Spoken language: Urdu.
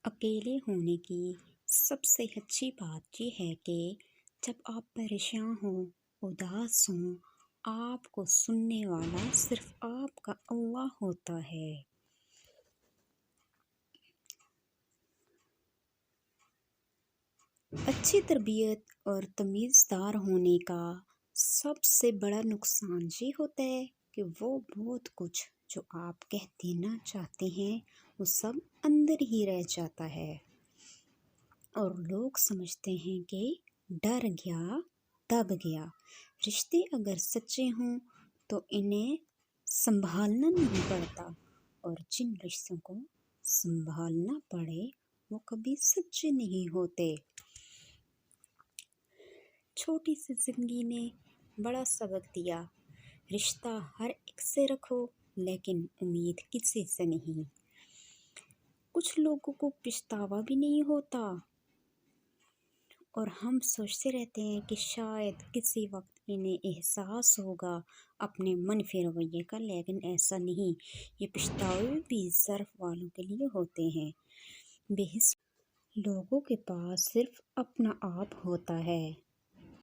اکیلے ہونے کی سب سے اچھی بات یہ ہے کہ جب آپ پریشان ہوں، اداس ہوں، آپ کو سننے والا صرف آپ کا اللہ ہوتا ہے۔ اچھی تربیت اور تمیزدار ہونے کا سب سے بڑا نقصان یہ ہوتا ہے کہ وہ بہت کچھ جو آپ کہہ دینا چاہتے ہیں وہ سب اندر ہی رہ جاتا ہے، اور لوگ سمجھتے ہیں کہ ڈر گیا دب گیا۔ رشتے اگر سچے ہوں تو انہیں سنبھالنا نہیں پڑتا، اور جن رشتوں کو سنبھالنا پڑے وہ کبھی سچے نہیں ہوتے۔ چھوٹی سی زندگی نے بڑا سبق دیا، رشتہ ہر ایک سے رکھو لیکن امید کسی سے نہیں۔ کچھ لوگوں کو پچھتاوا بھی نہیں ہوتا، اور ہم سوچتے رہتے ہیں کہ شاید کسی وقت انہیں احساس ہوگا اپنے منفی رویے کا، لیکن ایسا نہیں۔ یہ پچھتاوے بھی ظرف والوں کے لیے ہوتے ہیں۔ بے حس لوگوں کے پاس صرف اپنا آپ ہوتا ہے،